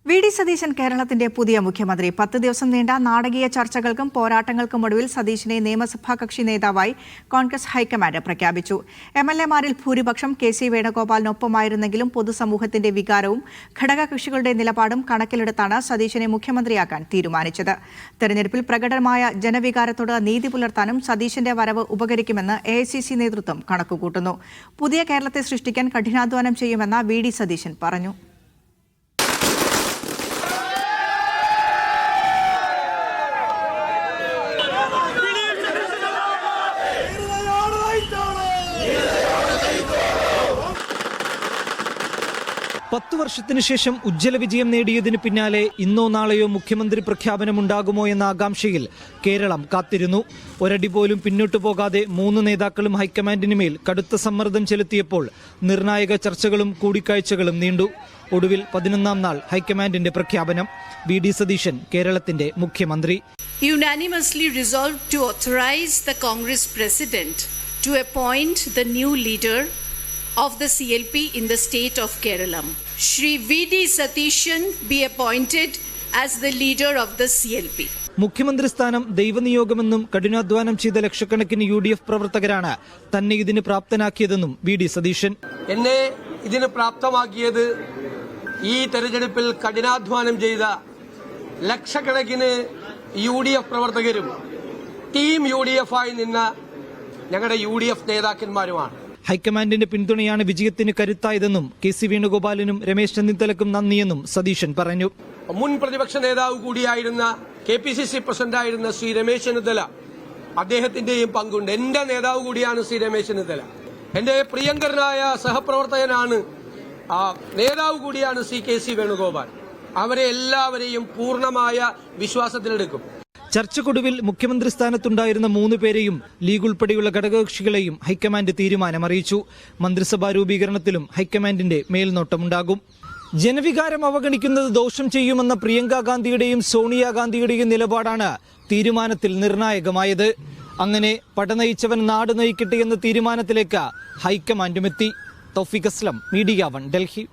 VD. Satheesan കേരളത്തിന്റെ പുതിയ മുഖ്യമന്ത്രി. 10 ദിവസം നീണ്ട നാടകീയ ചർച്ചകൾക്കും പോരാട്ടങ്ങൾക്കും ഒടുവിൽ സതീശനെ നിയമസഭാ കക്ഷി നേതാവായി കോൺഗ്രസ് ഹൈക്കമാൻഡ് പ്രഖ്യാപിച്ചു. എംഎൽഎമാരിൽ ഭൂരിപക്ഷം കെ.സി. വേണുഗോപാലിനൊപ്പമായിരുന്നെങ്കിലും പൊതുസമൂഹത്തിന്റെ വികാരവും ഘടകകക്ഷികളുടെ നിലപാടും കണക്കിലെടുത്താണ് സതീശനെ മുഖ്യമന്ത്രിയാക്കാൻ തീരുമാനിച്ചത്. തെരഞ്ഞെടുപ്പിൽ പ്രകടമായ ജനവികാരത്തോട് നീതി പുലർത്താനും സതീശന്റെ വരവ് ഉപകരിക്കുമെന്ന് എ.ഐ.സി.സി. നേതൃത്വം കണക്കുകൂട്ടുന്നു. പുതിയ കേരളത്തെ സൃഷ്ടിക്കാൻ കഠിനാധ്വാനം ചെയ്യുമെന്ന് വി.ഡി. സതീശൻ പറഞ്ഞു. പത്തു വർഷത്തിനു ശേഷം ഉജ്ജ്വല വിജയം നേടിയതിന് പിന്നാലെ ഇന്നോ നാളെയോ മുഖ്യമന്ത്രി പ്രഖ്യാപനമുണ്ടാകുമോ എന്ന ആകാംക്ഷയിൽ കേരളം കാത്തിരുന്നു. ഒരടി പോലും പിന്നോട്ടു പോകാതെ 3 നേതാക്കളും ഹൈക്കമാൻഡിന് മേൽ കടുത്ത സമ്മർദ്ദം ചെലുത്തിയപ്പോൾ നിർണായക ചർച്ചകളും കൂടിക്കാഴ്ചകളും നീണ്ടു. ഒടുവിൽ 11ാം നാൾ ഹൈക്കമാൻഡിന്റെ പ്രഖ്യാപനം. വി.ഡി. സതീശൻ കേരളത്തിന്റെ മുഖ്യമന്ത്രി. Unanimously resolved to authorize the Congress President to appoint the new leader of the CLP in the state of Kerala. Shri V.D. Satishan be appointed as the leader of the CLP. മുഖ്യമന്ത്രി സ്ഥാനം ദൈവനിയോഗമെന്നും കഠിനാധ്വാനം ചെയ്ത ലക്ഷക്കണക്കിന് UDF പ്രവർത്തകരാണ് തന്നെ ഇതിന് പ്രാപ്തനാക്കിയതെന്നും VD. Satheesan. എന്നെ ഇതിന് പ്രാപ്തമാക്കിയത് ഈ തെരഞ്ഞെടുപ്പിൽ കഠിനാധ്വാനം ചെയ്ത ലക്ഷക്കണക്കിന് UDF പ്രവർത്തകരും ടീം UDF ആയി നിന്ന ഞങ്ങളുടെ UDF നേതാക്കന്മാരുമാണ്. ഹൈക്കമാൻഡിന്റെ പിന്തുണയാണ് വിജയത്തിന് കരുത്തായതെന്നും കെ.സി. വേണുഗോപാലിനും രമേശ് ചെന്നിത്തലക്കും നന്ദിയെന്നും സതീശൻ പറഞ്ഞു. മുൻ പ്രതിപക്ഷ നേതാവ് കൂടിയായിരുന്ന KPCC പ്രസിഡന്റായിരുന്ന ശ്രീ രമേശ് ചെന്നിത്തല, അദ്ദേഹത്തിന്റെയും പങ്കുണ്ട്. എന്റെ നേതാവ് കൂടിയാണ് ശ്രീ രമേശ് ചെന്നിത്തല. എന്റെ പ്രിയങ്കരനായ സഹപ്രവർത്തകനാണ്, നേതാവ് കൂടിയാണ് ശ്രീ കെ.സി. വേണുഗോപാൽ. അവരെ എല്ലാവരെയും പൂർണ്ണമായ വിശ്വാസത്തിലെടുക്കും. ചർച്ചക്കൊടുവിൽ മുഖ്യമന്ത്രി സ്ഥാനത്തുണ്ടായിരുന്ന 3 പേരെയും ലീഗ് ഉൾപ്പെടെയുള്ള ഘടകകക്ഷികളെയും ഹൈക്കമാൻഡ് തീരുമാനമറിയിച്ചു. മന്ത്രിസഭാ രൂപീകരണത്തിലും ഹൈക്കമാൻഡിന്റെ മേൽനോട്ടമുണ്ടാകും. ജനവികാരം അവഗണിക്കുന്നത് ദോഷം ചെയ്യുമെന്ന പ്രിയങ്ക ഗാന്ധിയുടെയും സോണിയാഗാന്ധിയുടെയും നിലപാടാണ് തീരുമാനത്തിൽ നിർണായകമായത്. അങ്ങനെ പടനയിച്ചവൻ നാട് നയിക്കട്ടെ എന്ന തീരുമാനത്തിലേക്ക് ഹൈക്കമാൻഡുമെത്തി. തൗഫീഖ് അസ്ലം, മീഡിയ 1, ഡൽഹി.